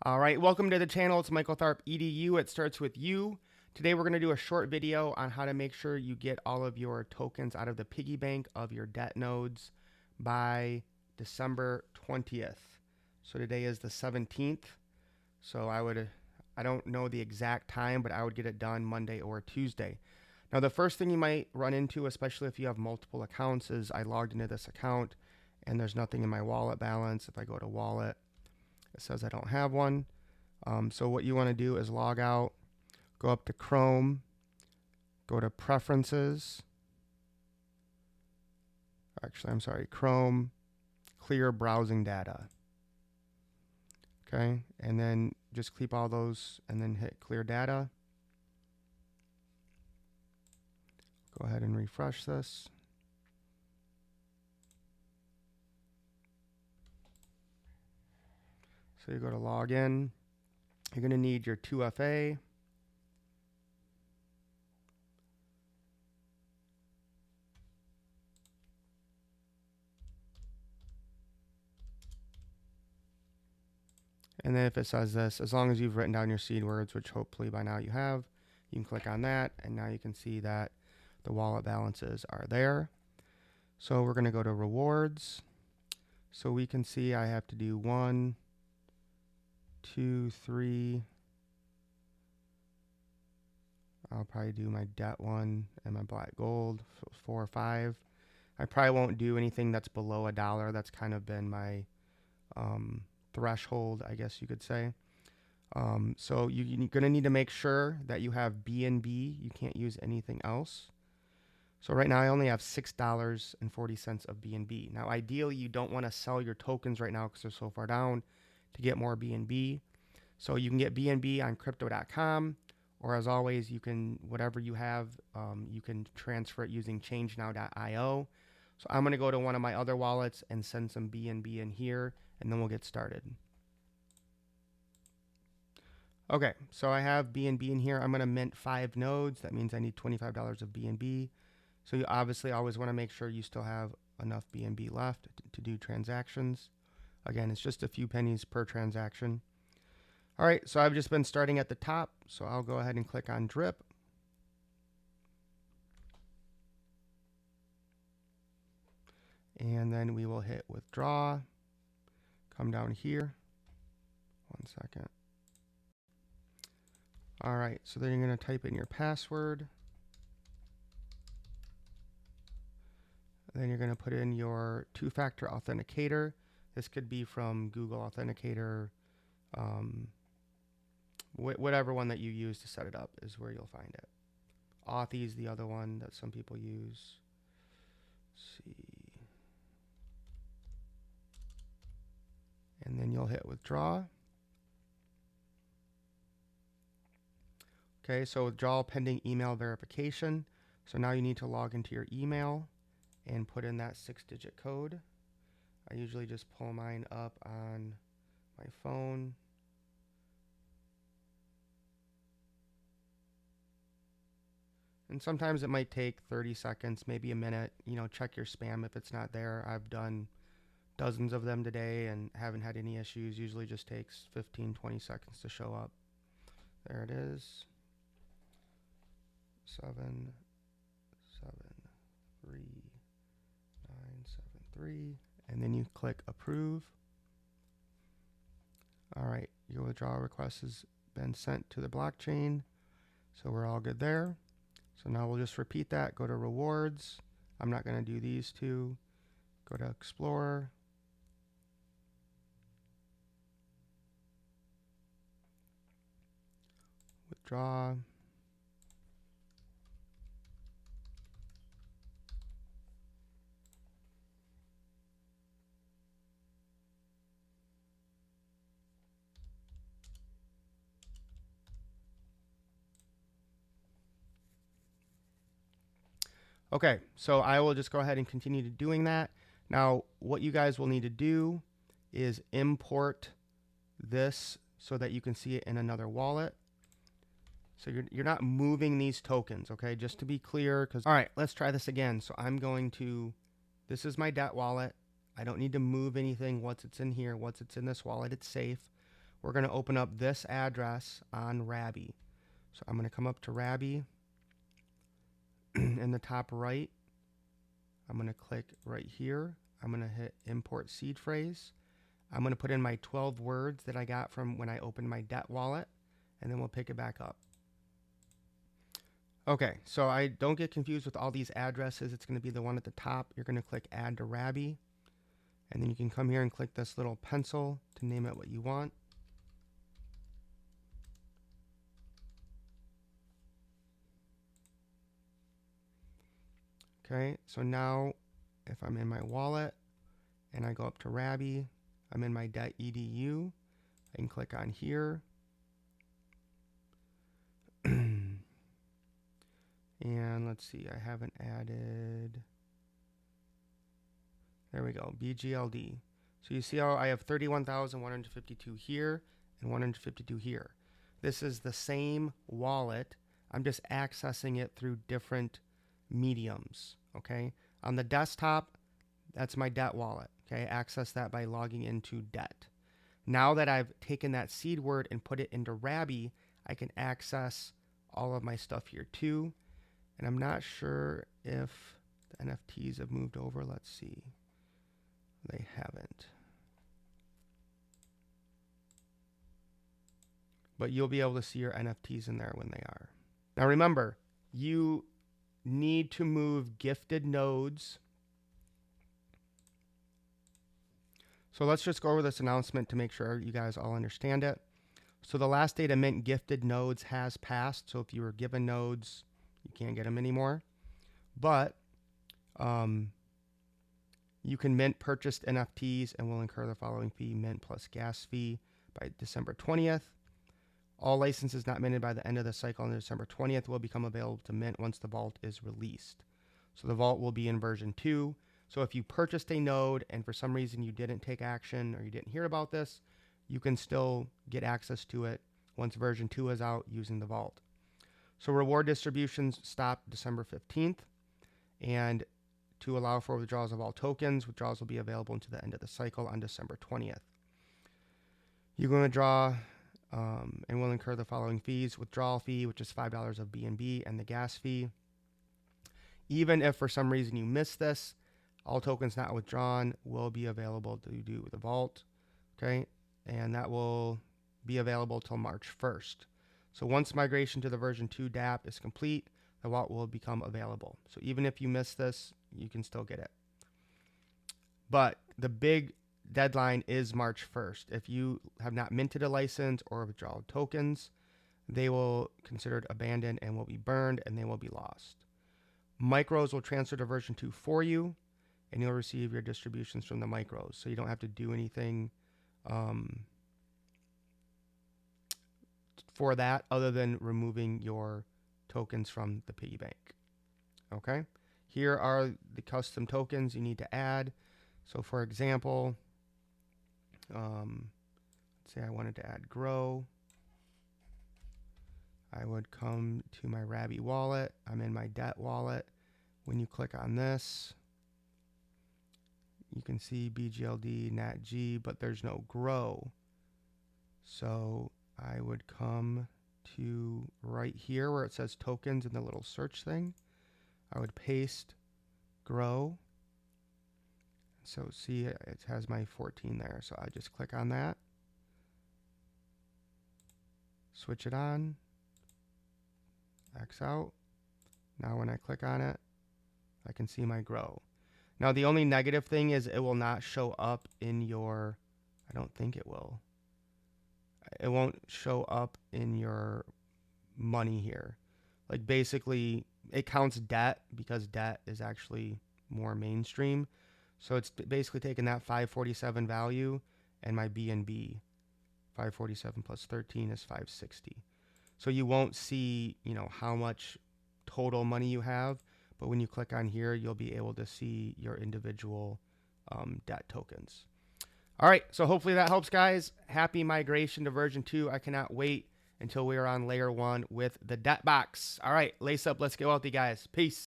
All right, welcome to the channel. It's Michael Tharp, EDU. It starts with you. Today we're going to do a short video on how to make sure you get all of your tokens out of the piggy bank of your debt nodes by December 20th. So today is the 17th. So I don't know the exact time, but I would get it done Monday or Tuesday. Now the first thing you might run into, especially if you have multiple accounts, is I logged into this account and there's nothing in my wallet balance. If I go to wallet, it says I don't have one. So what you want to do is log out, go up to Chrome, go to Preferences. Actually, I'm sorry, Chrome, clear browsing data. Okay, and then just keep all those and then hit clear data. Go ahead and refresh this. So you go to login. You're going to need your 2FA. And then if it says this, as long as you've written down your seed words, which hopefully by now you have, you can click on that. And now you can see that the wallet balances are there. So we're going to go to rewards. So we can see I have to do 1, 2, 3. I'll probably do my debt one and my black gold, 4 or 5. I probably won't do anything that's below $1. That's kind of been my threshold, I guess you could say. So you're going to need to make sure that you have BNB. You can't use anything else. So right now I only have $6.40 of BNB. Now ideally you don't want to sell your tokens right now because they're so far down to get more BNB. So you can get BNB on crypto.com, or as always, you can, whatever you have, you can transfer it using changenow.io. So I'm going to go to one of my other wallets and send some BNB in here, and then we'll get started. Okay, so I have BNB in here. I'm going to mint 5 nodes. That means I need $25 of BNB. So you obviously always want to make sure you still have enough BNB left to do transactions. Again, it's just a few pennies per transaction. All right, so I've just been starting at the top, so I'll go ahead and click on drip. And then we will hit withdraw. Come down here. 1 second. All right, so then you're going to type in your password. Then you're going to put in your 2-factor authenticator. This could be from Google Authenticator. Whatever one that you use to set it up is where you'll find it. Authy is the other one that some people use. Let's see. And then you'll hit withdraw. Okay, so withdrawal pending email verification. So now you need to log into your email and put in that 6-digit code. I usually just pull mine up on my phone. And sometimes it might take 30 seconds, maybe a minute. You know, check your spam if it's not there. I've done dozens of them today and haven't had any issues. Usually just takes 15, 20 seconds to show up. There it is. 7, 7, 3, 9, 7, 3. And then you click approve. All right, your withdrawal request has been sent to the blockchain. So we're all good there. So now we'll just repeat that. Go to rewards. I'm not going to do these two. Go to Explorer. Withdraw. Okay, so I will just go ahead and continue to doing that. Now, what you guys will need to do is import this so that you can see it in another wallet. So you're not moving these tokens, okay? Just to be clear, all right, let's try this again. So I'm going to, this is my debt wallet. I don't need to move anything once it's in here. Once it's in this wallet, it's safe. we're going to open up this address on Rabby. So I'm going to come up to Rabby. In the top right, I'm going to click right here. I'm going to hit import seed phrase. I'm going to put in my 12 words that I got from when I opened my debt wallet, and then we'll pick it back up. Okay, so I don't get confused with all these addresses. It's going to be the one at the top. You're going to click add to Rabby, and then you can come here and click this little pencil to name it what you want. Okay, so now if I'm in my wallet and I go up to Rabby, I'm in my debt edu, I can click on here. And let's see, I haven't added, there we go, BGLD. So you see how I have 31,152 here and 152 here. This is the same wallet. I'm just accessing it through different mediums, okay? On the desktop, that's my debt wallet, okay? Access that by logging into debt. Now that I've taken that seed word and put it into Rabby, I can access all of my stuff here too. And I'm not sure if the NFTs have moved over. Let's see. They haven't. But you'll be able to see your NFTs in there when they are. Now remember, you need to move gifted nodes. So let's just go over this announcement to make sure you guys all understand it. So the last day to mint gifted nodes has passed. So if you were given nodes, you can't get them anymore. But you can mint purchased NFTs and will incur the following fee: mint plus gas fee by December 20th. All licenses not minted by the end of the cycle on December 20th will become available to mint once the vault is released. So the vault will be in version 2. So if you purchased a node and for some reason you didn't take action or you didn't hear about this, you can still get access to it once version 2 is out using the vault. So reward distributions stop December 15th. And to allow for withdrawals of all tokens, withdrawals will be available until the end of the cycle on December 20th. You're going to draw and will incur the following fees: withdrawal fee, which is $5 of BNB, and the gas fee. Even if for some reason you miss this, all tokens not withdrawn will be available to do with the vault. Okay, and that will be available till March 1st. So once migration to the version 2 dApp is complete, the vault will become available. So even if you miss this, you can still get it. But the big deadline is March 1st. If you have not minted a license or withdrawn tokens, they will be considered abandoned and will be burned, and they will be lost. Micros will transfer to version 2 for you, and you'll receive your distributions from the micros. So you don't have to do anything for that other than removing your tokens from the piggy bank. Okay, here are the custom tokens you need to add. So for example, let's say I wanted to add grow. I would come to my Rabby wallet. I'm in my debt wallet. When you click on this, you can see BGLD, NatG, but there's no grow. So I would come to right here where it says tokens in the little search thing. I would paste grow. So see, it has my 14 there. So I just click on that, switch it on, X out. Now when I click on it, I can see my grow. Now the only negative thing is it will not show up in your, I don't think it will. It won't show up in your money here. Like basically it counts debt because debt is actually more mainstream. So it's basically taking that 547 value and my BNB. 547 plus 13 is 560. So you won't see, you know, how much total money you have, but when you click on here, you'll be able to see your individual debt tokens. All right, so hopefully that helps, guys. Happy migration to version 2. I cannot wait until we are on layer 1 with the debt box. All right, lace up. Let's go out, you guys. Peace.